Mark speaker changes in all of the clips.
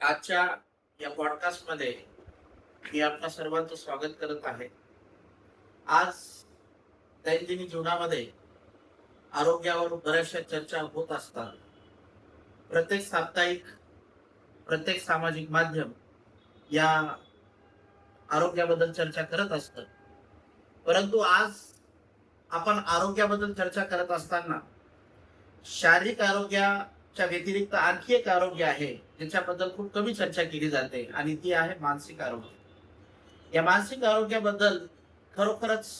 Speaker 1: आजच्या या पॉडकास्टमध्ये मी आपल्या सर्वांचं स्वागत करत आहे. आज दैनंदिन जीवनामध्ये आरोग्यावर बऱ्याचशा चर्चा होत असतात. प्रत्येक साप्ताहिक, प्रत्येक सामाजिक माध्यम या आरोग्याबद्दल चर्चा करत असतं. परंतु आज आपण आरोग्याबद्दल चर्चा करत असताना शारीरिक आरोग्याच्या व्यतिरिक्त आणखी एक आरोग्य आहे, ज्याच्याबद्दल खूप कमी चर्चा केली जाते आणि ती आहे मानसिक आरोग्य. या मानसिक आरोग्याबद्दल खरोखरच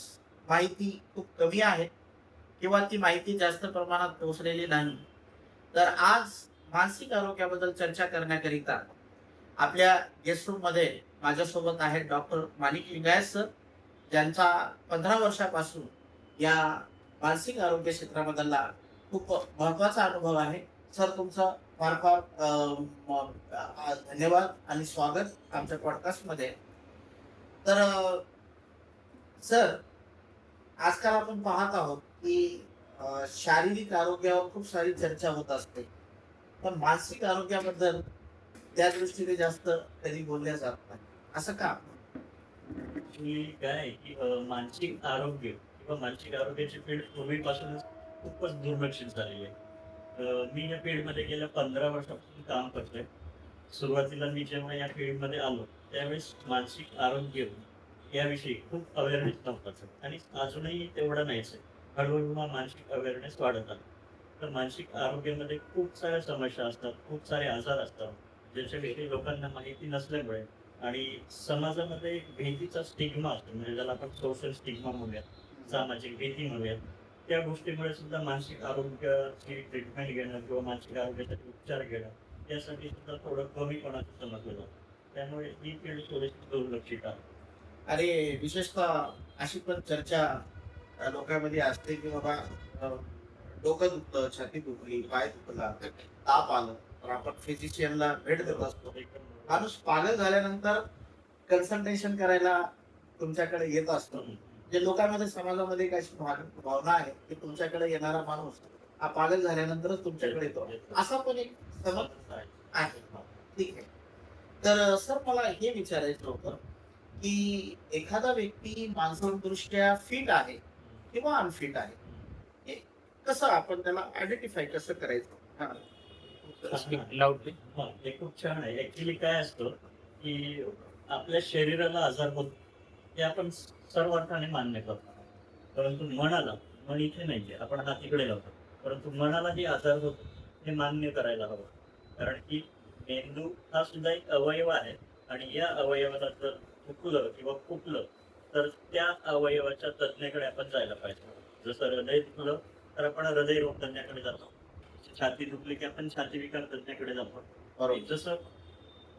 Speaker 1: माहिती खूप कमी आहे किंवा ती माहिती जास्त प्रमाणात पोहोचलेली नाही. तर आज मानसिक आरोग्याबद्दल चर्चा करण्याकरिता आपल्या गेस्ट रूममध्ये माझ्यासोबत आहेत डॉक्टर माणिक लिंगायत सर, ज्यांचा 15 वर्षापासून या मानसिक आरोग्य क्षेत्रामधला खूप महत्वाचा अनुभव आहे. सर, तुमचं फार फार धन्यवाद आणि स्वागत आमच्या पॉडकास्टमध्ये. तर सर, आजकाल आपण पाहत आहोत की शारीरिक आरोग्यावर खूप सारी चर्चा होत असते, पण मानसिक आरोग्याबद्दल त्या दृष्टीने जास्त कधी बोलल्या जात नाही. असं का?
Speaker 2: की काय आहे की मानसिक आरोग्य किंवा मानसिक आरोग्याची फील्ड पूर्वीपासूनच खूपच दुर्लक्षित झालेली आहे. मी या फील्डमध्ये गेल्या 15 वर्षापासून काम करतोय. सुरुवातीला मी जेव्हा या फील्डमध्ये आलो, त्यावेळेस मानसिक आरोग्य याविषयी खूप अवेअरनेस नव्हताच आणि अजूनही तेवढा नाहीच आहे. हळूहळू हा मानसिक अवेअरनेस वाढत आला. तर मानसिक आरोग्यामध्ये खूप साऱ्या समस्या असतात, खूप सारे आजार असतात, ज्याच्याविषयी लोकांना माहिती नसल्यामुळे आणि समाजामध्ये एक भीतीचा स्टिग्मा असतो, म्हणजे ज्याला आपण सोशल स्टिग्मा म्हणूयात, सामाजिक भीती म्हणूयात. त्या गोष्टीमुळे सुद्धा मानसिक आरोग्याची ट्रीटमेंट घेणं किंवा मानसिक आरोग्यासाठी उपचार घेणं यासाठी सुद्धा थोडं कमीपणाचं समजलं जातं. त्यामुळे ही फील्ड थोडीशी दुर्लक्षित आहे.
Speaker 1: आणि विशेषतः अशी पण चर्चा लोकांमध्ये असते की बाबा, अ, डोकं दुखलं, छाती दुखली, पाय दुखला, ताप आलं, तर आपण फिजिशियनला भेट देत असतो.
Speaker 2: एकदम
Speaker 1: माणूस पागल झाल्यानंतर कन्सल्टेशन करायला तुमच्याकडे येत असतो.
Speaker 2: हम्म.
Speaker 1: जे लोकांमध्ये समाजामध्ये एक अशी भावना आहे की तुमच्याकडे येणारा माणूस हा पागल झाल्यानंतरच तुमच्याकडे येतो.
Speaker 2: येतो.
Speaker 1: असा पण एक समज
Speaker 2: समज आहे.
Speaker 1: आहे. ठीक आहे. तर सर, मला हे विचारायचं होतं की एखादा व्यक्ती मानसिकदृष्ट्या फिट आहे किंवा अनफिट आहे, हे कसं आपण त्याला आयडेंटिफाय कसं करायचं? हा.
Speaker 2: छान आहे. हां, ते खूप छान आहे. ॲक्चुअली काय असतं, की आपल्या शरीराला आजार होतो, हे आपण सर्व अर्थाने मान्य करतो. परंतु मन इथे नाहीये. आपण हात तिकडे लावतो. परंतु मनालाही आजार होतो, हे मान्य करायला हवं. कारण की मेंदू हा सुद्धा एक अवयव आहे आणि या अवयवाला जर चुकलं किंवा फुटलं, तर त्या अवयवाच्या तज्ञाकडे आपण जायला पाहिजे. जसं हृदय दुखलं, तर आपण हृदयरोग तज्ञाकडे जातो. छाती दुखली की आपण छाती विकार तज्ञाकडे जातो. आणि
Speaker 1: बरोबर.
Speaker 2: जसं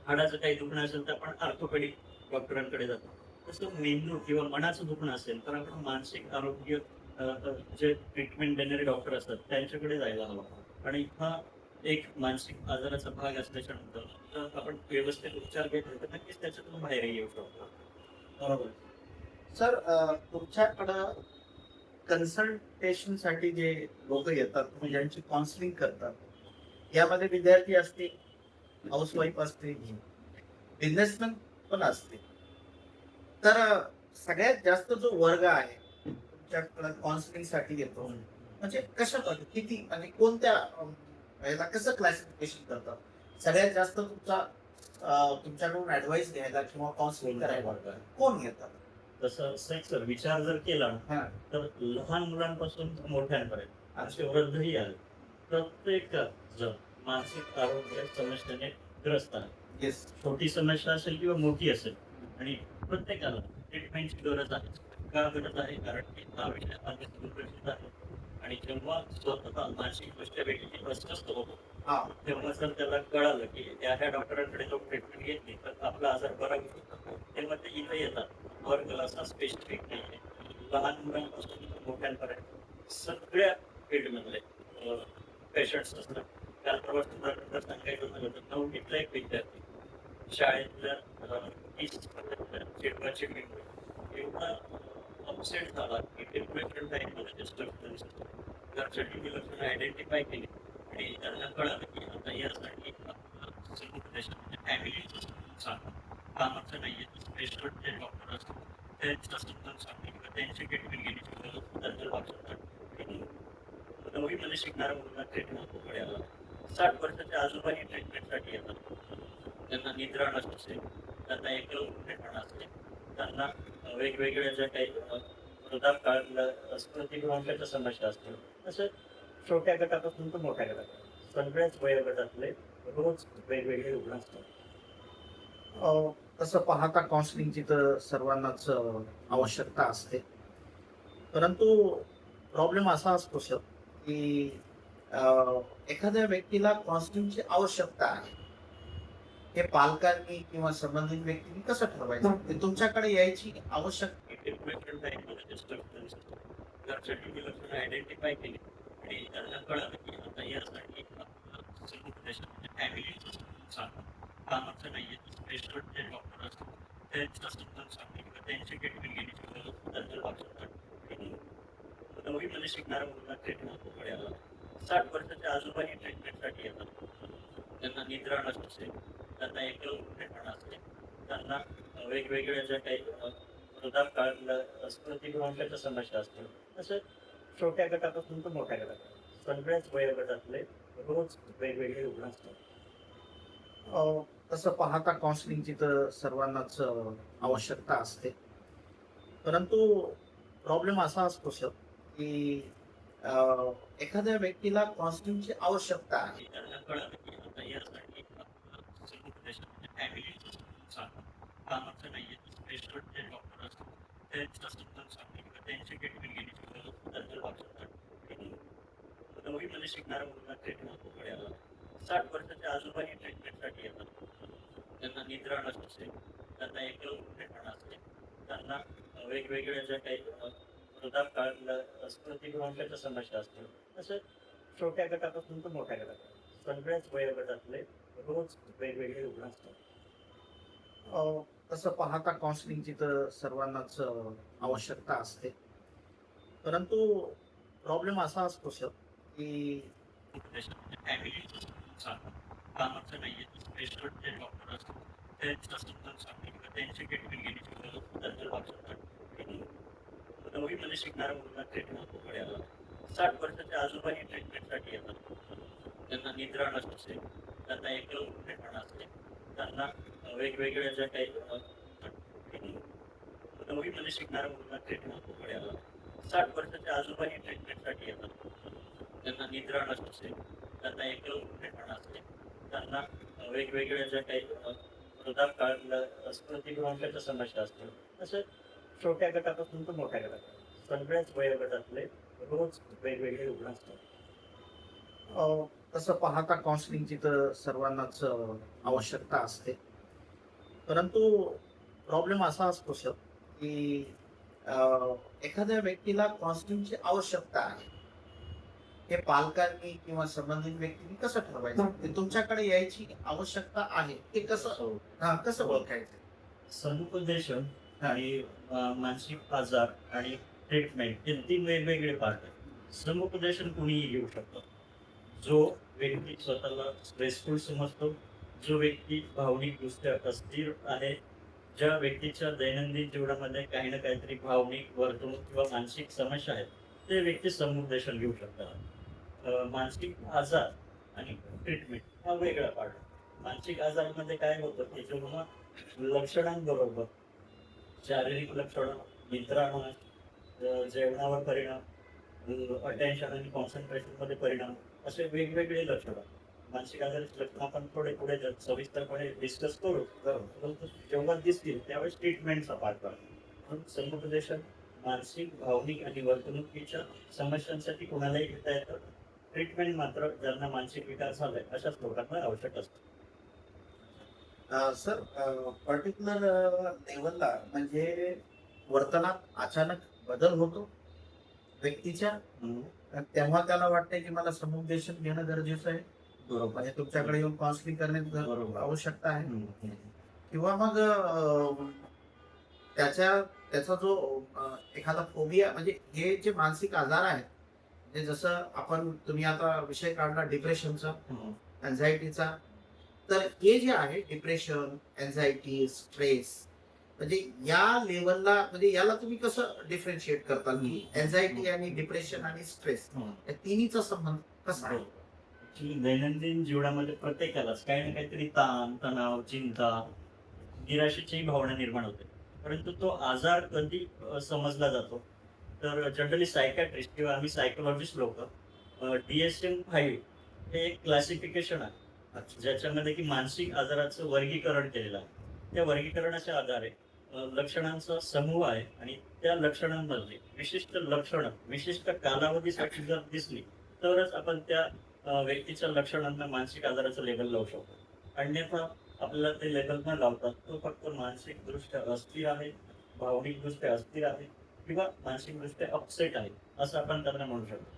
Speaker 2: हाडाचं काही दुखणं असेल तर आपण ऑर्थोपेडिक डॉक्टरांकडे जातो. तसं मेंदू किंवा मनाचं दुखणं असेल तर आपण मानसिक आरोग्य जे ट्रीटमेंट देणारे डॉक्टर असतात त्यांच्याकडे जायला हवं. आणि हा एक मानसिक आजाराचा भाग असल्याच्या नंतर जर आपण व्यवस्थित उपचार घेतले तर नक्कीच त्याच्यातून बाहेरही येऊ शकतो.
Speaker 1: बरोबर. सर, तुमच्याकडं कन्सल्टेशनसाठी जे लोक येतात, तुम्ही ज्यांची काउन्सिलिंग करतात, यामध्ये विद्यार्थी असतील, हाऊसवाईफ असतील, बिझनेसमॅन पण असतील. तर सगळ्यात जास्त जो वर्ग आहे तुमच्याकडे काउन्सिलिंगसाठी येतो, म्हणजे कशा पद्धती, किती म्हणजे कोणत्या याला कसं क्लासिफिकेशन करतात? सगळ्यात जास्त तुमच्याकडून ऍडवाइस घ्यायला किंवा काउन्सिलिंग करायला कोण घेतात?
Speaker 2: तसं सेक्स विचार जर केला ना,
Speaker 1: हा.
Speaker 2: तर लहान मुलांपासून मोठ्यांपर्यंत असे
Speaker 1: अच्छा.
Speaker 2: वृद्धही आले. प्रत्येक जण मानसिक आरोग्य समस्येने ग्रस्त आहे.
Speaker 1: येस.
Speaker 2: छोटी समस्या असेल किंवा मोठी असेल आणि प्रत्येकाला ट्रीटमेंटची गरज आहे. का गरज आहे? कारण की हा विषय आधीच दुर्लक्षित आहे आणि जेव्हा स्वतः मानसिकदृष्ट्या व्यक्ती अस्वस्थ होतो,
Speaker 1: हा.
Speaker 2: तेव्हा जर त्याला कळालं की ह्या डॉक्टरांकडे जाऊन ट्रीटमेंट घेतली तर आपला आजार बरा होऊ शकतो, तेव्हा ते इथे येतात. वर्गाला असा स्पेसिफिक नाहीये. लहान मुलांपासून मोठ्यांपर्यंत सगळ्या फील्डमधले पेशंट्स असतात. त्या प्रवासानंतर सांगायचं झालं तर 9वीतला एक विद्यार्थी शाळेतल्या 30-चिडवा-चिडवी एवढा अपसेट झाला की डिप्रेशन डायग्नोसिस घरच्या लक्षणं आयडेंटिफाय केली आणि त्यांना कळालं की आता यासाठी समुपदेशन म्हणजे फॅमिलीचं सांगा, कामाचं नाहीये, स्पेशल जे डॉक्टर असतात त्यांचं समजून सांगणे किंवा त्यांची ट्रीटमेंट घेण्याची गरज त्यांच्या लक्षात नववीमध्ये शिकणारा मुलगा ट्रीटमेंटकडे आला 60 वर्षाच्या आजोबाही ट्रीटमेंटसाठी येतात. त्यांना निद्रा नसते, त्यांना एकलकोंडेपणा असते, त्यांना वेगवेगळ्या ज्या काही वृद्धापकाळातल्या स्मृतिभ्रंशाच्या समस्या असतात तसं छोट्या गटापासून तर मोठ्या गटात सगळ्याच वयोगटातले रोज वेगवेगळे रुग्ण असतात.
Speaker 1: तसं पाहता काउन्सिलिंगची तर सर्वांनाच आवश्यकता असते. परंतु प्रॉब्लेम असा असतो सर की एखाद्या व्यक्तीला काउन्सिलिंगची आवश्यकता आहे. हे पालकांनी किंवा संबंधित व्यक्तींनी कसं ठरवायचं? ते तुमच्याकडे यायची आवश्यक
Speaker 2: इन्व्हेस्टमेंट बँकमध्ये डिस्टर्बन्स घरच्याची लक्षणं आयडेंटिफाय केली आणि त्यांना कळलं की आता यासाठी समुपदेशन म्हणजे फॅमिलीचं सांगा, कामाचं नाहीये, स्पेशल जे डॉक्टर असतात त्यांचं समजून सांगणे किंवा त्यांची ट्रीटमेंट घेण्याची गरज त्यांच्या लक्षात नववीमध्ये शिकणारा मुलगा ट्रीटमेंटकडे आला 60 वर्षाच्या आजोबाही ट्रीटमेंटसाठी येतात. त्यांना निद्रा नसते, त्यांना एकलकोंडेपणा असते, त्यांना वेगवेगळ्या ज्या काही वृद्धापकाळातल्या स्मृतिभ्रंशाच्या समस्या असतात तसं छोट्या गटापासून तर मोठ्या गटात सगळ्याच वयोगटातले रोज वेगवेगळे रुग्ण असतात.
Speaker 1: तसं पाहता काउन्सिलिंगची तर सर्वांनाच आवश्यकता असते. परंतु प्रॉब्लेम असा असतो सर की एखाद्या व्यक्तीला काउन्सिलिंगची आवश्यकता आहे.
Speaker 2: आणि त्यांना कळलं की आता यासाठी समुपदेशन म्हणजे फॅमिलीचं सांगा, कामाचं नाहीये, स्पेशल जे डॉक्टर असतात त्यांचं समजून सांगणे किंवा त्यांची ट्रीटमेंट घेण्याची गरज त्यांच्या लक्षात नववीमध्ये शिकणारा मुलगा ट्रीटमेंटकडे आला 60 वर्षाच्या आजोबाही ट्रीटमेंटसाठी येतात. त्यांना निद्रा नसते, त्यांना एकलकोंडेपणा असते, त्यांना वेगवेगळ्या ज्या काही वृद्धापकाळातल्या स्मृतिभ्रंशाच्या समस्या असतात तसं छोट्या गटापासून तर मोठ्या गटात सगळ्याच वयोगटातले रोज वेगवेगळे रुग्ण असतात.
Speaker 1: तसं पाहता काउन्सिलिंगची तर सर्वांनाच आवश्यकता असते. परंतु प्रॉब्लेम असा असतो सर की
Speaker 2: फॅमिलीचं सांगा, कामाचं नाहीये, स्पेशल जे डॉक्टर असतात त्यांचं समजून सांगणे किंवा त्यांची ट्रीटमेंट घेण्याची गरज त्यांच्या लक्षात नववीमध्ये शिकणारा मुलगा ट्रीटमेंटकडे आला 60 वर्षाच्या आजोबाही ट्रीटमेंटसाठी येतात. त्यांना निद्रा नसते, त्यांना एकलकोंडेपणा असते, त्यांना वेगवेगळ्या ज्या काही नववीमध्ये शिकणारा मुलगा ट्रीटमेंटकडे आला 60 वर्षाच्या आजोबाही ट्रीटमेंटसाठी येतात. त्यांना निद्रा नसते, त्यांना एकलकोंडेपणा असते, त्यांना वेगवेगळ्या ज्या काही वृद्धापकाळातल्या स्मृतिभ्रंशाच्या समस्या असतात तसं छोट्या गटापासून तर मोठ्या गटात सगळ्याच वयोगटातले रोज वेगवेगळे रुग्ण असतात.
Speaker 1: तसं पाहता काउन्सिलिंगची तर सर्वांनाच आवश्यकता असते. परंतु प्रॉब्लेम असा असतो सर की एखाद्या व्यक्तीला काउन्सिलिंगची आवश्यकता आहे. हे पालकांनी किंवा संबंधित व्यक्तींनी कसं ठरवायचं? ते तुमच्याकडे यायची आवश्यकता आहे. ते कसं ओळखायचं?
Speaker 2: समुपदेशन आणि मानसिक आजार आणि ट्रीटमेंट हे 3 वेगवेगळे पार्ट आहेत. समुपदेशन कुणीही घेऊ शकतो. जो व्यक्ती स्वतःला स्ट्रेसफुल समजतो, जो व्यक्ती भावनिकदृष्ट्या अस्थिर आहे, ज्या व्यक्तीच्या दैनंदिन जीवनामध्ये काही ना काहीतरी भावनिक, वर्तणूक किंवा मानसिक समस्या आहेत, ते व्यक्ती समुपदेशन घेऊ शकतात. मानसिक आजार आणि ट्रीटमेंट हा वेगळा पार्ट. मानसिक आजारामध्ये काय होतं की जेव्हा लक्षणांबरोबर शारीरिक लक्षणं, निद्रानाश, जेवणावर परिणाम, अटेन्शन आणि कॉन्सन्ट्रेशनमध्ये परिणाम असे वेगवेगळे लक्षणं. मानसिक आजाराची लक्षणं आपण थोडे पुढे सविस्तरपणे डिस्कस करू. परंतु जेव्हा दिसतील त्यावेळेस ट्रीटमेंटचा पार्ट राहतो. म्हणून समुपदेशन मानसिक, भावनिक आणि वर्तणुकीच्या समस्यांसाठी कुणालाही घेता येतं. ट्रीटमेंट मात्र ज्यांना मानसिक विकार झालाय अशाच लोकांना आवश्यक असतं.
Speaker 1: सर पर्टिक्युलर लेवलला म्हणजे वर्तनात अचानक बदल होतो व्यक्तीच्या. तेव्हा त्याला वाटतंय की मला समुपदेशन घेणं गरजेचं आहे.
Speaker 2: बरोबर.
Speaker 1: म्हणजे तुमच्याकडे येऊन काउन्सिलिंग करण्यात
Speaker 2: बरोबर.
Speaker 1: आवश्यकता आहे. किंवा मग त्याचा जो एखादा फोबिया म्हणजे हे जे मानसिक आजार आहेत म्हणजे जसं तुम्ही आता विषय काढला डिप्रेशनचा, अँझायटीचा, तर हे जे आहे डिप्रेशन, एन्झायटी, स्ट्रेस, म्हणजे या लेवलला म्हणजे याला तुम्ही कसं डिफरन्शिएट करताल की एन्झायटी आणि डिप्रेशन आणि स्ट्रेस या तिन्हीचा संबंध कसा आहे?
Speaker 2: ऍक्च्युली दैनंदिन जीवनामध्ये प्रत्येकालाच काही ना काहीतरी ताण, तणाव, चिंता, निराशेची भावना निर्माण होते. परंतु तो आजार कधी समजला जातो, तर जनरली सायकॅट्रिस्ट किंवा आम्ही सायकोलॉजिस्ट लोक DSM-5 हे एक क्लासिफिकेशन आहे,
Speaker 1: अच्छा.
Speaker 2: ज्याच्यामध्ये की मानसिक आजाराचं वर्गीकरण केलेलं आहे. त्या वर्गीकरणाच्या आधारे लक्षणांचा समूह आहे आणि त्या लक्षणांमधली विशिष्ट लक्षणं विशिष्ट कालावधीसाठी जर दिसली तरच आपण त्या व्यक्तीच्या लक्षणांना मानसिक आजाराचं लेबल लावू शकतो. अन्यथा आपल्याला ते लेबल न लावता तो फक्त मानसिकदृष्ट्या अस्थिर आहे, भावनिकदृष्ट्या अस्थिर आहे किंवा मानसिकदृष्ट्या अपसेट आहे असं आपण त्यांना म्हणू शकतो.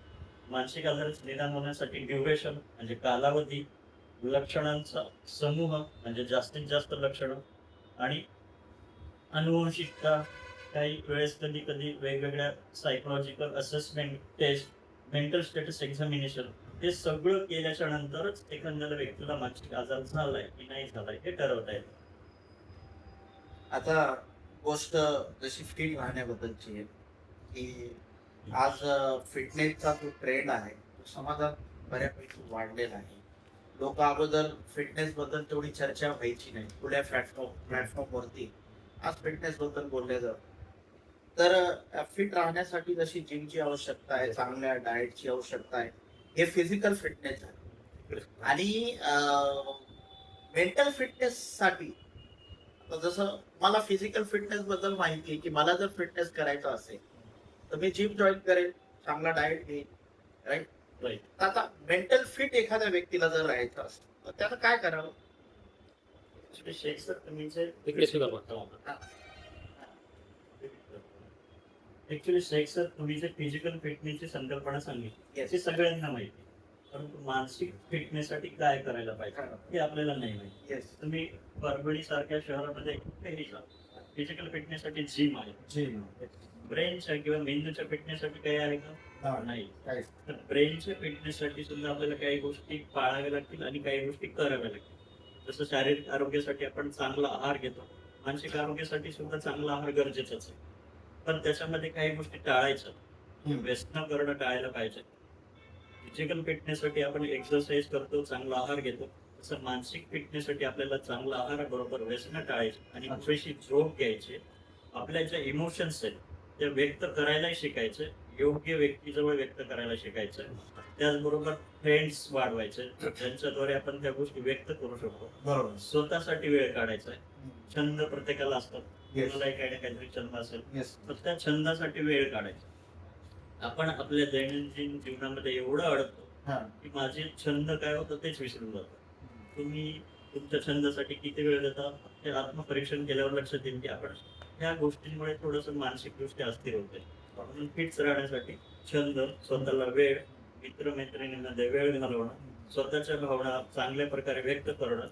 Speaker 2: मानसिक आजाराचं निदान होण्यासाठी ड्युरेशन म्हणजे कालावधी, लक्षणांचा समूह म्हणजे जास्तीत जास्त लक्षणं आणि अनुवंशिकता, काही वेळेस कधी कधी वेगवेगळ्या psychological assessment test, mental status examination हे सगळं केल्याच्या नंतरच एखाद्या व्यक्तीला मानसिक आजार झालाय की नाही झालाय हे ठरवता येतं.
Speaker 1: आता गोष्ट जशी फिट राहण्याबद्दलची आहे की आज फिटनेसचा जो ट्रेंड आहे तो समाजात बऱ्यापैकी वाढलेला आहे. लोक अगोदर फिटनेस बद्दल तेवढी चर्चा व्हायची नाही. खुल्या प्लॅटफॉर्मवरती आज फिटनेस बद्दल बोलले जात. तर फिट राहण्यासाठी जशी जिमची आवश्यकता आहे, चांगल्या डाएटची आवश्यकता आहे, हे फिजिकल फिटनेस आहे. आणि मेंटल फिटनेस साठी आता जसं मला फिजिकल फिटनेस बद्दल माहिती आहे की मला जर फिटनेस करायचा असेल तर मी जिम जॉईन करेल, चांगला डाएट घेईन, राईट.
Speaker 2: राईट.
Speaker 1: आता मेंटल फिट एखाद्या व्यक्तीला जर राहायचं असेल तर त्यानं काय करावं?
Speaker 2: शेख सर तुम्ही जे
Speaker 3: इकडे सुद्धा बघतो.
Speaker 2: ऍक्च्युली शेख सर तुम्ही जे फिजिकल फिटनेसची संकल्पना सांगितली
Speaker 1: Yes.
Speaker 2: ते सगळ्यांना माहिती, परंतु मानसिक फिटनेससाठी काय करायला पाहिजे हे आपल्याला नाही माहिती.
Speaker 1: येस.
Speaker 2: तुम्ही परभणी सारख्या शहरामध्ये कुठेही जा, फिजिकल फिटनेससाठी जिम आहे.
Speaker 1: जिम.
Speaker 2: ब्रेनच्या किंवा मेंदूच्या फिटनेससाठी काही आहे का? नाही. तर ब्रेनच्या फिटनेससाठी सुद्धा आपल्याला काही गोष्टी पाळाव्या लागतील आणि काही गोष्टी कराव्या लागतील. जसं शारीरिक आरोग्यासाठी आपण चांगला आहार घेतो, मानसिक आरोग्यासाठी सुद्धा चांगला आहार गरजेचाच आहे. पण त्याच्यामध्ये काही गोष्टी टाळायच्या, व्यसन करणं टाळायला पाहिजे. फिजिकल फिटनेससाठी आपण एक्सरसाइज करतो, चांगला आहार घेतो, तसं मानसिक फिटनेससाठी आपल्याला चांगला आहाराबरोबर व्यसन टाळायचे आणि पुरेशी झोप घ्यायची. आपल्या ज्या इमोशन्स आहेत त्या व्यक्त करायलाही शिकायचे, योग्य व्यक्तीजवळ व्यक्त करायला शिकायचं. त्याचबरोबर फ्रेंड्स वाढवायचे ज्यांच्याद्वारे आपण त्या गोष्टी व्यक्त करू शकतो.
Speaker 1: बरोबर.
Speaker 2: स्वतःसाठी वेळ काढायचा आहे. छंद प्रत्येकाला असतात,
Speaker 1: Yes.
Speaker 2: कोणालाही काही ना काहीतरी छंद असेल
Speaker 1: येस.
Speaker 2: तर त्या छंदासाठी वेळ काढायचा. आपण आपल्या दैनंदिन जीवनामध्ये एवढं अडकतो
Speaker 1: हा.
Speaker 2: की माझे छंद काय होतं तेच विसरून जातो. तुम्ही तुमच्या छंदासाठी किती वेळ देता हे आत्मपरीक्षण केल्यावर लक्षात येईल की आपण ह्या गोष्टींमुळे थोडंसं मानसिकदृष्ट्या अस्थिर होते. म्हणून फिट राहण्यासाठी छंद, स्वतःला वेळ, मित्रमैत्रिणींमध्ये वेळ घालवणं, स्वतःच्या भावना चांगल्या प्रकारे व्यक्त करणं,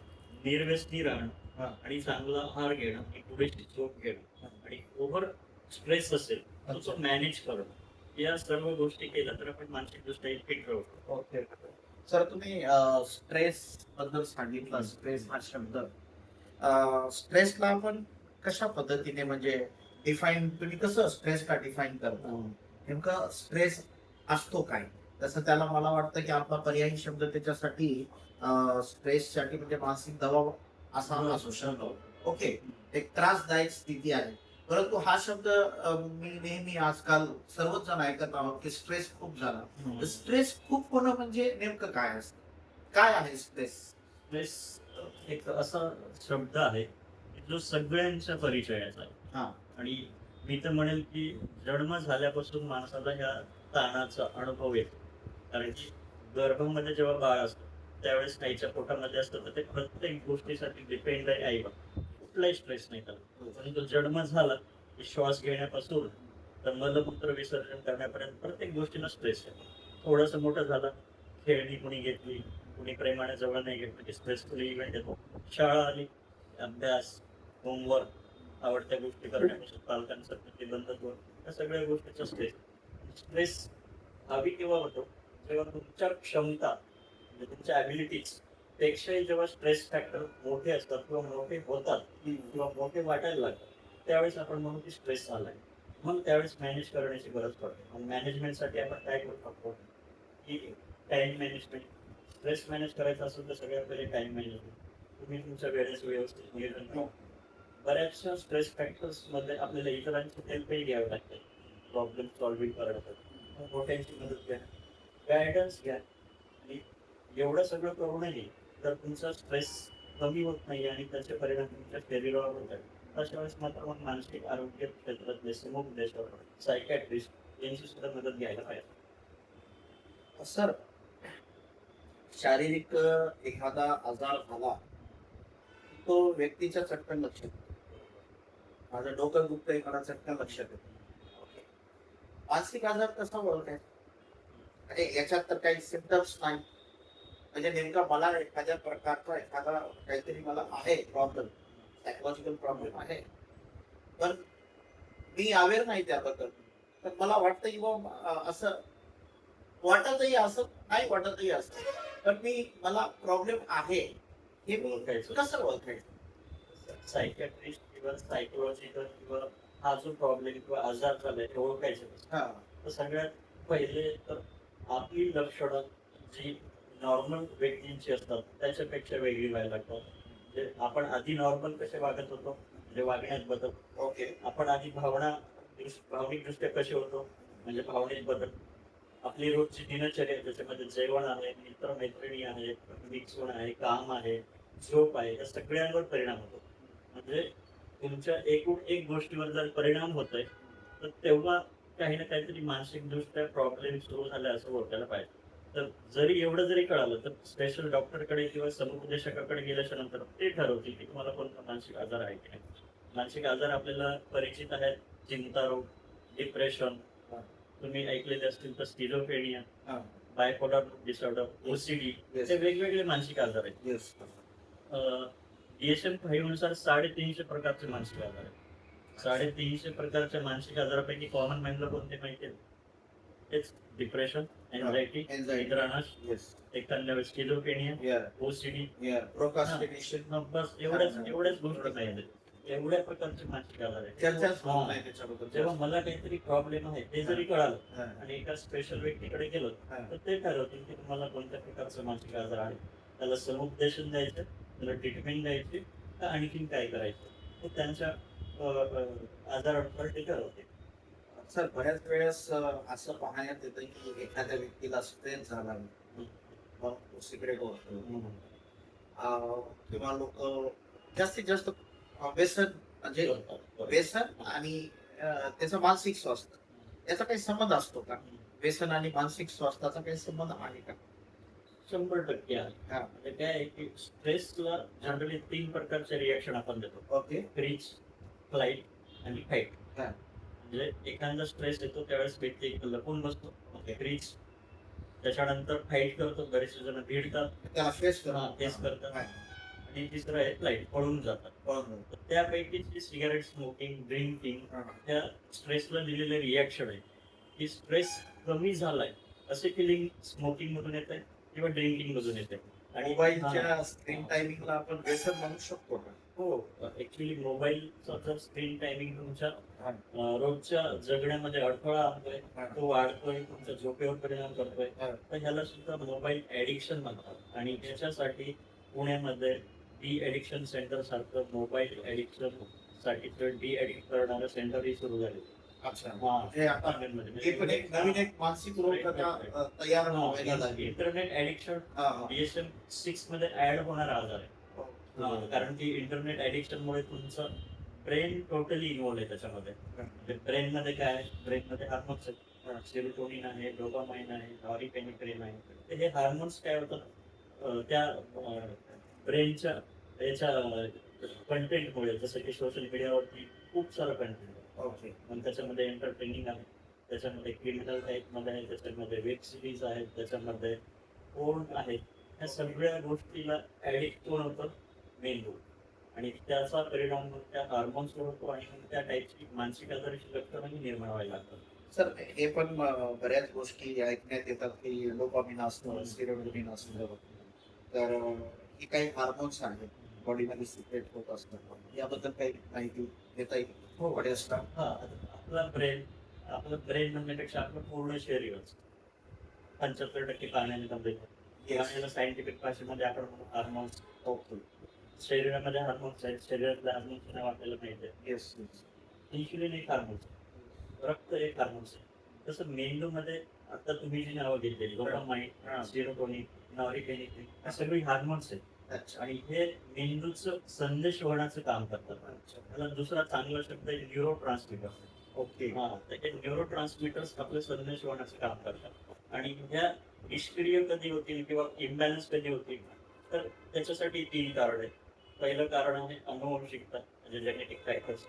Speaker 2: निर्व्यसनी राहणं
Speaker 1: हा.
Speaker 2: आणि चांगला आहार घेणं आणि पुरेशी झोप घेणं आणि ओव्हर स्ट्रेस असेल तर तो मॅनेज करणं, या सर्व गोष्टी केल्या तर आपण मानसिकदृष्ट्या फिट राहू शकतो.
Speaker 1: ओके. सर तुम्ही स्ट्रेस बद्दल सांगितलं. स्ट्रेस हा शब्द, स्ट्रेसला आपण कशा पद्धतीने म्हणजे डिफाईन, तुम्ही कसं स्ट्रेसला डिफाईन करता? नेमका स्ट्रेस असतो काय? तसं त्याला मला वाटतं की आपला पर्यायी शब्द त्याच्यासाठी स्ट्रेससाठी म्हणजे मानसिक दबाव असा असू शकतो. ओके. एक त्रासदायक स्थिती आहे. परंतु हा शब्द मी नेहमी आजकाल सर्वच जण ऐकत आहोत की स्ट्रेस खूप झाला. स्ट्रेस खूप होणं म्हणजे नेमकं काय असतं? काय आहे स्ट्रेस?
Speaker 2: स्ट्रेस एक असा शब्द आहे की जो सगळ्यांच्या परिचयाचा आहे.
Speaker 1: हा.
Speaker 2: आणि मी तर म्हणेल की जन्म झाल्यापासून माणसाला ह्या ताणाचा अनुभव येतो. कारण की गर्भामध्ये जेव्हा बाळ असतं त्यावेळेस आईच्या पोटामध्ये असतं तर ते प्रत्येक गोष्टीसाठी डिपेंड आहे आईवर. कुठलाही स्ट्रेस नाही त्याला. परंतु जन्म झाला की श्वास घेण्यापासून तर मलमूत्र विसर्जन करण्यापर्यंत प्रत्येक गोष्टीला स्ट्रेस आहे. थोडंसं मोठं झालं, खेळणी कुणी घेतली, कुणी प्रेमाने जवळ नाही घेतलं की स्ट्रेसफुल इव्हेंट येतो. शाळा आली, अभ्यास, होमवर्क, आवडत्या गोष्टी करण्यापासून पालकांचं प्रतिबंधत्व, या सगळ्या गोष्टीचा स्ट्रेस. स्ट्रेस हवी केव्हा होतो जेव्हा तुमच्या क्षमता म्हणजे तुमच्या ॲबिलिटीज पेक्षाही जेव्हा स्ट्रेस फॅक्टर मोठे असतात किंवा मोठे होतात किंवा मोठे वाटायला लागतात त्यावेळेस आपण म्हणू की स्ट्रेस आलाय. मग त्यावेळेस मॅनेज करण्याची गरज पडते. मग मॅनेजमेंटसाठी आपण काय करू शकतो की टाइम मॅनेजमेंट. स्ट्रेस मॅनेज करायचा असेल तर सगळ्यात पहिले टाइम मॅनेजमेंट. तुम्ही तुमच्या वेळेचं व्यवस्थित नियोजन करा. बऱ्याचशा स्ट्रेस फॅक्टर्स मध्ये आपल्याला इतरांची हेल्पही घ्यावी लागते प्रॉब्लेम सॉल्व्हिंग करण्यासाठी. मोठ्यांची मदत घ्या, गायडन्स घ्या. आणि एवढं सगळं करूनही जर तुमचा स्ट्रेस कमी होत नाही आणि त्याचे परिणाम तुमच्या शरीरावर होत आहेत अशा वेळेस मात्र मग मानसिक आरोग्य क्षेत्रातले समुपदेशक सायकॅट्रिस्ट यांची सुद्धा मदत घ्यायला पाहिजे.
Speaker 1: सर, शारीरिक एखादा आजार झाला की तो व्यक्तीच्या चटकन लक्षात येतो. माझं डोकं दुखतंय मला चटकन लक्षात येतो. ओके. मानसिक आजार कसा ओळखायचा? म्हणजे याच्यात तर काही सिम्पटम्स नाही. म्हणजे नेमका मला एखाद्या प्रकारचा एखादा काहीतरी मला आहे प्रॉब्लेम, सायकोलॉजिकल प्रॉब्लेम आहे, पण मी अवेअर नाही त्याबद्दल. तर मला वाटतं की बाबा असं वाटतही असं नाही वाटतही असं, पण मला प्रॉब्लेम आहे हे मी
Speaker 2: ओळखायचं.
Speaker 1: कसं ओळखायचं?
Speaker 2: सायकॅट्रिस्ट किंवा सायकोलॉजिकल किंवा हा जो प्रॉब्लेम किंवा आजार झालाय ते ओळखायचं कसं?
Speaker 1: हा.
Speaker 2: तर सगळ्यात पहिले तर आपली लक्षणं जी नॉर्मल व्यक्तींची असतात त्याच्यापेक्षा वेगळी व्हायला लागतात. म्हणजे आपण आधी नॉर्मल कसे वागत होतो म्हणजे वागण्यात बदल.
Speaker 1: ओके.
Speaker 2: आपण आधी भावनिकदृष्ट्या कसे होतो म्हणजे भावनेत बदल. आपली रोजची दिनचर्या त्याच्यामध्ये जेवण आहे, मित्र मैत्रिणी आहेत, मिक्सवण आहे, काम आहे, झोप आहे, या सगळ्यांवर परिणाम होतो. म्हणजे तुमच्या एकूण एक गोष्टीवर जर परिणाम होतोय तर तेव्हा काही ना काहीतरी मानसिकदृष्ट्या प्रॉब्लेम सुरू झाला असं ओळखायला पाहिजे. तर जरी एवढं जरी कळालं तर स्पेशल डॉक्टरकडे किंवा समुपदेशकाकडे गेल्याच्या नंतर ते ठरवतील की तुम्हाला कोणता मानसिक आजार आहे की नाही. मानसिक आजार आपल्याला परिचित आहेत. चिंता रोग, डिप्रेशन, तुम्ही ऐकलेले असतील तर स्किझोफ्रेनिया,
Speaker 1: हा.
Speaker 2: Bipolar disorder, OCD,
Speaker 1: Yes.
Speaker 2: हे वेगवेगळे मानसिक आजार आहेत.
Speaker 1: येस.
Speaker 2: DSM-5 नुसार 350 प्रकारचे मानसिक आजार आहेत. 350 प्रकारच्या मानसिक आजारापैकी कॉमन मॅनला कोणते माहिती आहे? तेच डिप्रेशन, एन्झायटी,
Speaker 1: Anxiety.
Speaker 2: निद्रानाश,
Speaker 1: येस.
Speaker 2: एखाद्या वेळेस स्किझोफ्रेनिया,
Speaker 1: या.
Speaker 2: ओसीडी.
Speaker 1: या. प्रोक्रास्टिनेशन.
Speaker 2: बस एवढ्याच गोष्टी माहिती. एवढ्या प्रकारचे मानसिक आजार आहेत.
Speaker 1: चर्चाच होत
Speaker 2: हा.
Speaker 1: नाही त्याच्याबद्दल.
Speaker 2: जेव्हा मला काहीतरी प्रॉब्लेम आहे ते जरी कळालं
Speaker 1: हा.
Speaker 2: आणि एका स्पेशल व्यक्तीकडे गेलो
Speaker 1: हा.
Speaker 2: तर ते ठरवतील की तुम्हाला कोणत्या प्रकारचं मानसिक आजार आहे. त्याला समुपदेशन द्यायचं, त्याला ट्रीटमेंट द्यायची का आणखीन काय करायचं ते त्यांच्या आजारानुसार ते ठरवते.
Speaker 1: सर, बऱ्याच वेळेस असं पाहण्यात येतं की एखाद्या व्यक्तीला स्ट्रेस झाला मग सिगरेट ओढतो किंवा लोक जास्तीत जास्त व्यसन म्हणजे व्यसन आणि त्याचं मानसिक स्वास्थ्य याचा काही संबंध असतो का? व्यसन आणि मानसिक स्वास्थ्याचा काही संबंध आहे का?
Speaker 2: 100% आहे.
Speaker 1: हा.
Speaker 2: म्हणजे काय आहे की स्ट्रेसला जनरली 3 प्रकारचे रिएक्शन आपण देतो.
Speaker 1: ओके.
Speaker 2: फ्रीज, फ्लाईट आणि फाईट.
Speaker 1: हा.
Speaker 2: म्हणजे एखादा स्ट्रेस येतो त्यावेळेस व्यक्ती एक लपून बसतो, फ्रीज, त्याच्यानंतर फाईट करतो, बरेचसे जण भिडतात,
Speaker 1: त्याला फेस
Speaker 2: फेस करतात, आणि तिसरं आहे फ्लाईट, पळून जातात. तर त्यापैकी जी सिगारेट स्मोकिंग, ड्रिंकिंग, त्या स्ट्रेसला दिलेले रिॲक्शन आहे की स्ट्रेस कमी झालाय असे फिलिंग स्मोकिंग मधून येत आहे किंवा ड्रिंकिंग मधून येते. आणि
Speaker 1: मोबाईलच्या स्क्रीन टायमिंगला आपण व्यसन म्हणू शकतो का?
Speaker 2: हो, ऍक्च्युली मोबाईलचा जर स्क्रीन टायमिंग तुमच्या रोजच्या जगण्यामध्ये अडथळा आणतोय, तो वाढतोय, तुमच्या झोपेवर परिणाम करतोय, तर ह्याला सुद्धा मोबाईल ऍडिक्शन म्हणतात. आणि त्याच्यासाठी पुण्यामध्ये डी ऍडिक्शन सेंटर सारखं मोबाईल ऍडिक्शन साठी डी ऍडिक्ट करणारं सेंटरही सुरू झाले.
Speaker 1: अच्छा. हे आता हे पण एक नवीन एक मानसिक रोग आता तयार व्हायला लागले.
Speaker 2: इंटरनेट ऍडिक्शन DSM-6 मध्ये ऍड होणारा आजार आहे. कारण की इंटरनेट ऍडिक्शन मुळे तुमचं ब्रेन टोटली इन्व्हॉल्व आहे त्याच्यामध्ये. म्हणजे ब्रेन मध्ये काय आहे, ब्रेन मध्ये हार्मोन्स आहेत, सेरोटोनिन आहे, डोपामाइन आहे, नॉरपेनेफ्रेन आहे. तर हे हार्मोन्स काय होतात त्या ब्रेनच्या याच्या कंटेंटमुळे, जसं की सोशल मीडियावरती खूप सारं कंटेंट आहे.
Speaker 1: ओके.
Speaker 2: पण त्याच्यामध्ये एंटरटेनिंग आहे, त्याच्यामध्ये क्रिमिनल टाईपमध्ये आहे, त्याच्यामध्ये वेब सिरीज आहेत, त्याच्यामध्ये फोन आहेत. ह्या सगळ्या गोष्टीला ऍडिक्ट कोण होतं? मेंदू. आणि त्याचा परिणाम त्या हार्मोन्सवर होतो आणि त्या टाईपची मानसिक आजाराची लक्षणंही निर्माण व्हायला लागतात.
Speaker 1: सर, हे पण बऱ्याच गोष्टी ऐकण्यात येतात की डोपामिन असतं, सेरोटोनिन असतं. तर हे काही हार्मोन्स आहेत बॉडीमध्ये सिक्रेट होत असतात, याबद्दल काही माहिती देता येईल?
Speaker 2: हो.
Speaker 1: बॉडी असतात.
Speaker 2: हा, आपलं ब्रेन म्हणण्यापेक्षा आपलं पूर्ण शरीरच 75% पाण्याने बनलेलं आहे. पाण्याला सायंटिफिक भाषेमध्ये आपण हार्मोन्स.
Speaker 1: ओके.
Speaker 2: शरीरामध्ये हार्मोन्स आहेत, शरीरातल्या हार्मोन्स नाव आपल्याला माहिती आहे.
Speaker 1: Yes yes.
Speaker 2: इन्शुलिन एक हार्मोन्स आहे, रक्त एक हार्मोन्स आहे. तसं मेंदूमध्ये आता तुम्ही जी नावं घेतलेली डोपामाइन, सेरोटोनिन, नॉरएपिनेफ्रिन, ही सगळी हार्मोन्स आहेत.
Speaker 1: अच्छा.
Speaker 2: आणि हे मेंदूचं संदेश वहनाचं काम करतात.
Speaker 1: अच्छा.
Speaker 2: त्याला दुसरा चांगला शब्द आहे न्यूरो ट्रान्समीटर.
Speaker 1: ओके.
Speaker 2: हा, तर हे न्यूरो ट्रान्समीटर्स आपले संदेश वहनाचं काम करतात. आणि ह्या निष्क्रिय कधी होतील किंवा इम्बॅलन्स कधी होतील, तर त्याच्यासाठी 3 कारण आहेत. पहिलं कारण आहे अनुवंशिकता, म्हणजे जेनेटिक फॅक्टर्स.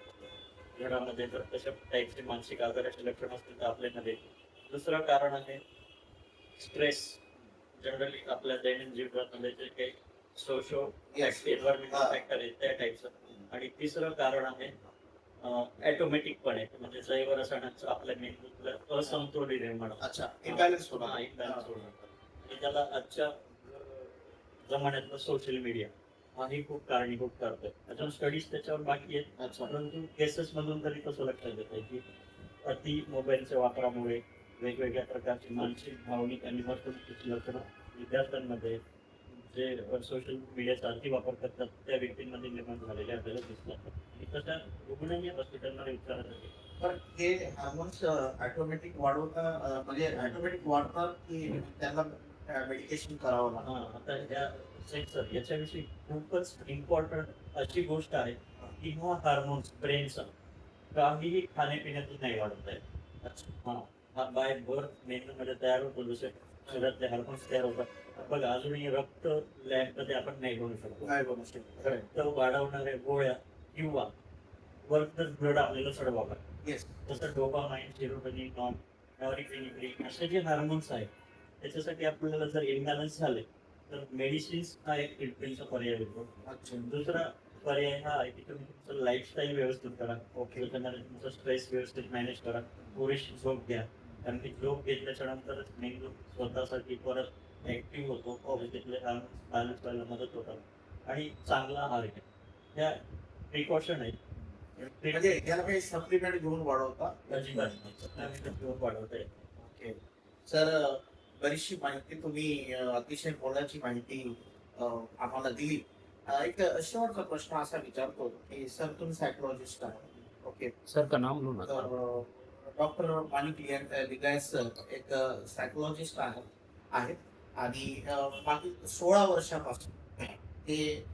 Speaker 2: घरामध्ये जर तशा टाईपचे मानसिक आजाराचे लक्षण असतील तर आपल्यामध्ये. दुसरं कारण आहे स्ट्रेस, जनरली आपल्या दैनंदिन जीवनामध्ये जे काही सोशो
Speaker 1: Yes.
Speaker 2: एन्व्हायरमेंटल
Speaker 1: हा.
Speaker 2: फॅक्टर आहेत त्या टाईपचं. आणि तिसरं कारण आहे ॲटोमॅटिकपणे, म्हणजे जैव रसायनाचं आपल्या मेंदूतलं असमतोल निर्माण होतं.
Speaker 1: अच्छा. इम्बॅलन्स
Speaker 2: हा,
Speaker 1: होणार.
Speaker 2: imbalance होणं. आणि त्याला आजच्या जमान्यातलं सोशल मीडिया हाही खूप कारणीभूत ठरतोय. अजून स्टडीज त्याच्यावर बाकी आहेत,
Speaker 1: अच्छा.
Speaker 2: परंतु केसेस मधून तरी कसं लक्षात येत आहे की अति मोबाईलच्या वापरामुळे वेगवेगळ्या प्रकारची मानसिक, भावनिक आणि वर्तणुकीची लक्षणं विद्यार्थ्यांमध्ये, जे सोशल मीडियाचा अति वापर करतात त्या व्यक्तींमध्ये निर्माण झालेले आपल्याला दिसतात. आणि तशा रुग्णांनी हॉस्पिटलमध्ये उपचारासाठी.
Speaker 1: पण हे हार्मोन्स ऑटोमॅटिक वाढवता, म्हणजे ऑटोमॅटिक वाढतात की त्यांना मेडिकेशन करावं लागतं?
Speaker 2: हा, आता ह्या सेन्सर याच्याविषयी खूपच इम्पॉर्टंट अशी गोष्ट आहे की हा हार्मोन्स ब्रेनचा काहीही खाण्यापिण्यातून नाही वाढत आहे.
Speaker 1: अच्छा.
Speaker 2: हा बाय बर्थ मेंदूमध्ये तयार होतो, जसे शरीरातले हार्मोन्स तयार होतात. बघा, अजूनही रक्त लॅबमध्ये आपण नाही बनवू शकतो.
Speaker 1: काय बनू शकतो?
Speaker 2: रक्त वाढवणाऱ्या गोळ्या किंवा वर्कच ब्लड आपल्याला चढवावं लागतं.
Speaker 1: येस.
Speaker 2: तसं डोपामाइन, सेरोटोनिन, नॉरएपिनेफ्रिन असे जे हार्मोन्स आहेत, त्याच्यासाठी आपल्याला जर इम्बॅलन्स झाले तर मेडिसिन्स हा एक ट्रीटमेंटचा पर्याय होतो.
Speaker 1: अच्छा.
Speaker 2: दुसरा पर्याय हा आहे की तुम्ही तुमचं लाईफस्टाईल व्यवस्थित करा.
Speaker 1: ओके.
Speaker 2: त्याच्यामध्ये तुमचा स्ट्रेस व्यवस्थित मॅनेज करा. पुरेशी झोप घ्या, कारण की झोप घेतल्याच्या नंतरच मेंदू स्वतःसाठी परत ऍक्टिव्ह होतो. तिथले हार्मोन्स बॅलन्स व्हायला मदत होतात. आणि चांगला आहार घ्या. ह्या प्रिकॉशन आहेत.
Speaker 1: म्हणजे याला काही सप्लिमेंट घेऊन वाढवता?
Speaker 2: अजिबात नाही. वाढवता येते.
Speaker 1: ओके. सर, बरीचशी माहिती तुम्ही, अतिशय मोलाची माहिती आम्हाला दिली. एक शेवटचा प्रश्न असा विचारतो की सर, तुम्ही सायकोलॉजिस्ट आहात. ओके.
Speaker 3: सर का नाम लो ना.
Speaker 1: तर डॉक्टर माणिक लिगायत सर एक सायकोलॉजिस्ट आहेत आणि मागील 16 वर्षापासून ते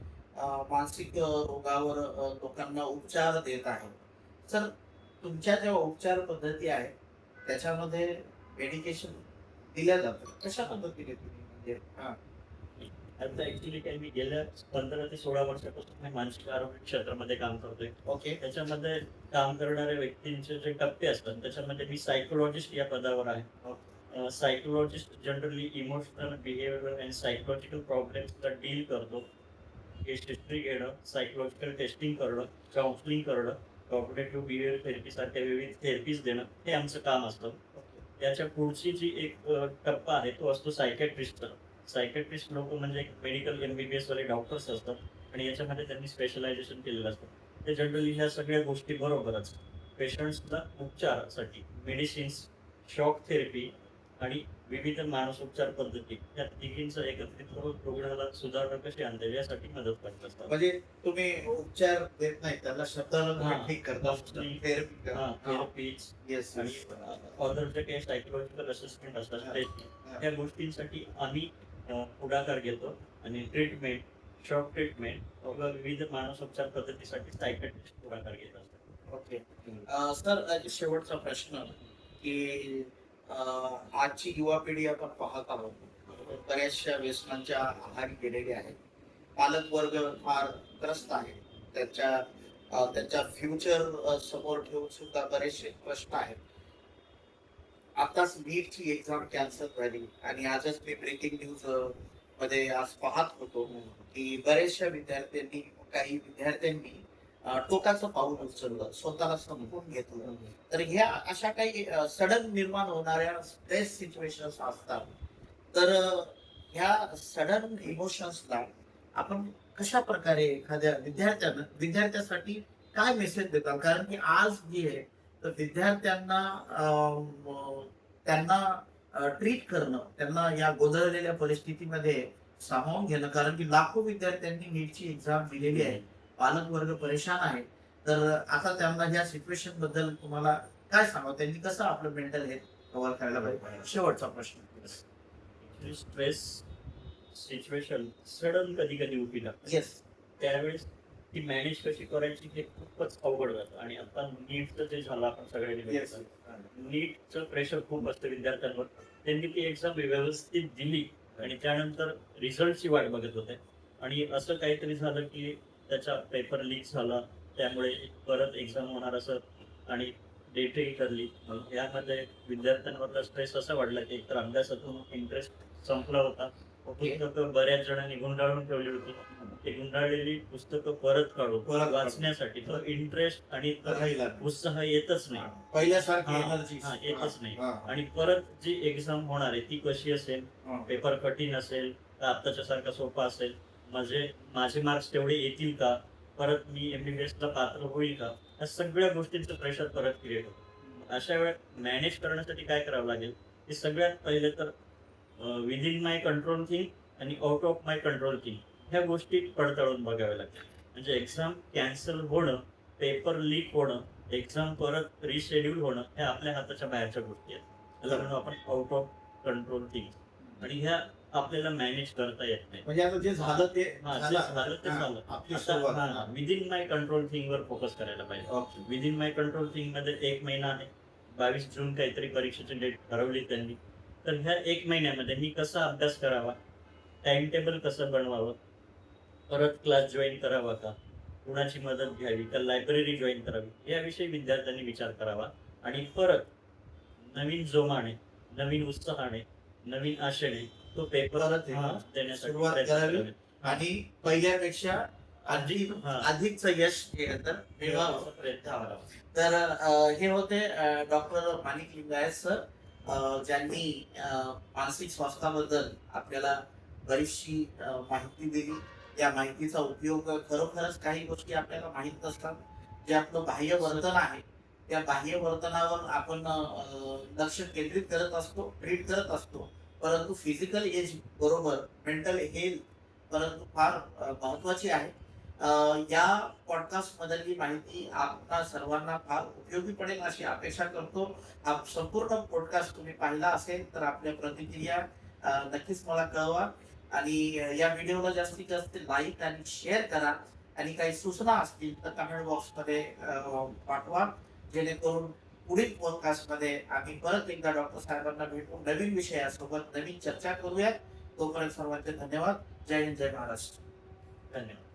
Speaker 1: मानसिक रोगावर लोकांना उपचार देत आहेत. सर, तुमच्या ज्या उपचार पद्धती आहेत त्याच्यामध्ये मेडिकेशन दिल्या जातं, कशा पद्धतीने तुम्ही म्हणजे?
Speaker 2: आता ऍक्च्युली काय, मी गेल्या 15 ते 16 वर्षापासून मी मानसिक आरोग्य क्षेत्रामध्ये काम करतोय.
Speaker 1: ओके.
Speaker 2: त्याच्यामध्ये काम करणाऱ्या व्यक्तींचे जे टप्पे असतात त्याच्यामध्ये मी सायकोलॉजिस्ट या पदावर आहे. Psychologist generally emotional, behavioural and psychological प्रॉब्लेम्सला डील करतो. केस हिस्ट्री घेणं, सायकोलॉजिकल टेस्टिंग करणं, काउन्सिलिंग करणं, कॉग्निटिव्ह बिहेवियर थेरपी सारख्या विविध थेरपीज देणं, हे आमचं काम असतं. त्याच्या पुढची जी एक टप्पा आहे तो असतो सायकॅट्रिस्टचा. सायकॅट्रिस्ट लोक म्हणजे मेडिकल MBBS वाले डॉक्टर्स असतात आणि याच्यामध्ये त्यांनी स्पेशलायझेशन केलेलं असतं. ते जनरली ह्या सगळ्या गोष्टी बरोबरच पेशंट्सला उपचारासाठी मेडिसिन्स, शॉक थेरपी आणि विविध मानसोपचार पद्धती या तिघींचं एकत्रित करून रुग्णाला सुधारणा कशी आणता येईल यासाठी मदत करत असतात.
Speaker 1: म्हणजे तुम्ही उपचार देत नाही, त्याला शब्दाला तुम्ही
Speaker 2: हा.
Speaker 1: ठीक करता, थेरपी
Speaker 2: थेरपीज
Speaker 1: येस.
Speaker 2: आणि ऑदर जे काही सायकोलॉजिकल असेसमेंट असतात टेस्टिंग, या गोष्टींसाठी आम्ही पुढाकार घेतो. आणि ट्रीटमेंट, शॉक ट्रीटमेंट किंवा विविध मानसोपचार पद्धतीसाठी सायकॅट्रिस्ट पुढाकार घेत असतात.
Speaker 1: ओके. सर, शेवटचा प्रश्न की आजची युवा पिढी आपण पाहत आहोत, बऱ्याचशा व्यसनांच्या आहारी गेलेली आहे. पालक वर्ग फार त्रस्त आहे. त्यांच्या फ्युचर समोर ठेवून सुद्धा बरेचसे प्रश्न आहेत. आताच नीटची एक्झाम कॅन्सल झाली आणि आजच मी ब्रेकिंग न्यूज मध्ये आज पाहत होतो की काही विद्यार्थ्यांनी टोकाचं पाऊल उचललं, स्वतःला संपवून घेतलं. तर ह्या अशा काही सडन निर्माण होणाऱ्या स्ट्रेस सिच्युएशन्स असतात. तर ह्या सडन इमोशन्सला आपण कशा प्रकारे एखाद्या विद्यार्थ्यासाठी काय मेसेज देतात? कारण की आज जी आहे तर विद्यार्थ्यांना त्यांना ट्रीट करणं, त्यांना या गोंधळलेल्या परिस्थितीमध्ये सामावून घेणं, कारण की लाखो विद्यार्थ्यांनी नीटची एक्झाम दिलेली आहे. पालक वर्ग परेशान आहे. तर आता त्यांना ह्या सिच्युएशन बद्दल तुम्हाला काय सांगावं? त्यांनी कसं आपलं मेंटल हेल्थ कव्हर करायला पाहिजे? शेवटचा प्रश्न.
Speaker 2: ऍक्च्युली स्ट्रेस सिच्युएशन सडन कधी कधी उभी लागते.
Speaker 1: येस.
Speaker 2: त्यावेळेस ती मॅनेज कशी करायची हे खूपच अवघड जातं. आणि आता नीटचं जे झालं आपण सगळ्यांनी
Speaker 1: येस.
Speaker 2: बघितलं. नीटचं प्रेशर खूप असतं विद्यार्थ्यांवर. त्यांनी ती एक्झाम व्यवस्थित दिली आणि त्यानंतर रिझल्टची वाट बघत होते. आणि असं काहीतरी झालं की त्याचा पेपर लीक झाला, त्यामुळे परत एक्झाम होणार असं आणि डेटही ठरली. यामध्ये विद्यार्थ्यांवरचा स्ट्रेस असा वाढला की एकतर अभ्यासातून इंटरेस्ट संपला होता.
Speaker 1: ओके.
Speaker 2: पुस्तकं बऱ्याच जणांनी गुंडाळून ठेवली होती. ते गुंडाळलेली पुस्तकं परत काढून वाचण्यासाठी तो इंटरेस्ट आणि
Speaker 1: राहिला.
Speaker 2: उत्साह येतच नाही.
Speaker 1: पहिल्यासारखी
Speaker 2: हा,
Speaker 1: एनर्जी
Speaker 2: हा, येतच नाही. आणि परत जी एक्झाम होणार आहे ती कशी असेल, पेपर कठीण असेल का आत्ताच्या सारखा सोपा असेल, माझे मार्क्स तेवढे येतील का, परत मी MBBS ला पात्र होईल का, या सगळ्या गोष्टींचं प्रेशर परत क्रिएट होतं. अशा वेळेत मॅनेज करण्यासाठी काय करावं लागेल की सगळ्यात पहिले तर विदिन माय कंट्रोल थिंग आणि out of my control thing ह्या गोष्टी पडताळून बघाव्या लागतील. म्हणजे एक्झाम कॅन्सल होणं, पेपर लीक होणं, एक्झाम परत रिशेड्यूल होणं ह्या आपल्या हाताच्या बाहेरच्या गोष्टी आहेत. त्याला म्हणून आपण आउट ऑफ कंट्रोल थिंग आणि ह्या आपल्याला मॅनेज करता येत नाही.
Speaker 1: म्हणजे आता जे झालं ते
Speaker 2: जे झालं ते झालं.
Speaker 1: आपली सुरुवात.
Speaker 2: आता विदिन माय कंट्रोल थिंग वर फोकस करायला पाहिजे.
Speaker 1: ओके.
Speaker 2: विदिन माय कंट्रोल थिंग मध्ये 1 महिना आहे. 22 जून काहीतरी परीक्षेची डेट ठरवली त्यांनी. तर ह्या 1 महिन्यामध्ये मी कसा अभ्यास करावा, टाइम टेबल कसं बनवावं, परत क्लास जॉईन करावा का, कुणाची मदत घ्यावी का, लायब्ररी जॉईन करावी, याविषयी विद्यार्थ्यांनी विचार करावा. आणि परत नवीन जोमाने, नवीन उत्साहाने, नवीन आशेने तो पेपर
Speaker 1: परत
Speaker 2: देण्यासाठी
Speaker 1: सुरुवात
Speaker 2: प्रयत्न
Speaker 1: करावी.
Speaker 2: करावे.
Speaker 1: आणि पहिल्यापेक्षा अधिकचं यश तर मिळवावं.
Speaker 2: प्रयत्न करावा.
Speaker 1: तर हे होते डॉक्टर माणिक लिंगायत सर, ज्यांनी मानसिक स्वास्थ्याबद्दल आपल्याला बरीचशी माहिती दिली. या माहितीचा उपयोग खरोखरच काही गोष्टी आपल्याला माहीत नसतात. जे आपलं बाह्य वर्तन आहे त्या बाह्य वर्तनावर आपण लक्ष केंद्रित करत असतो, ट्रीट करत असतो. परंतु फिजिकल एज बरोबर मेंटल हेल्थ परंतु फार महत्वाची आहे. या पॉडकास्ट मधली माहिती आपल्या सर्वांना फार उपयोगी पडेल अशी अपेक्षा करतो. हा संपूर्ण पॉडकास्ट तुम्ही पाहिला असेल तर आपल्या प्रतिक्रिया नक्कीच मला कळवा. आणि या व्हिडिओला जास्तीत जास्त लाईक आणि शेअर करा. आणि काही सूचना असतील तर कमेंट बॉक्समध्ये पाठवा, जेणेकरून पुढील पॉडकास्ट मध्ये आम्ही परत एकदा डॉक्टर साहेबांना भेटून नवीन विषयासोबत नवीन चर्चा करूयात. तोपर्यंत सर्वांचे धन्यवाद. जय हिंद, जय महाराष्ट्र.
Speaker 2: धन्यवाद.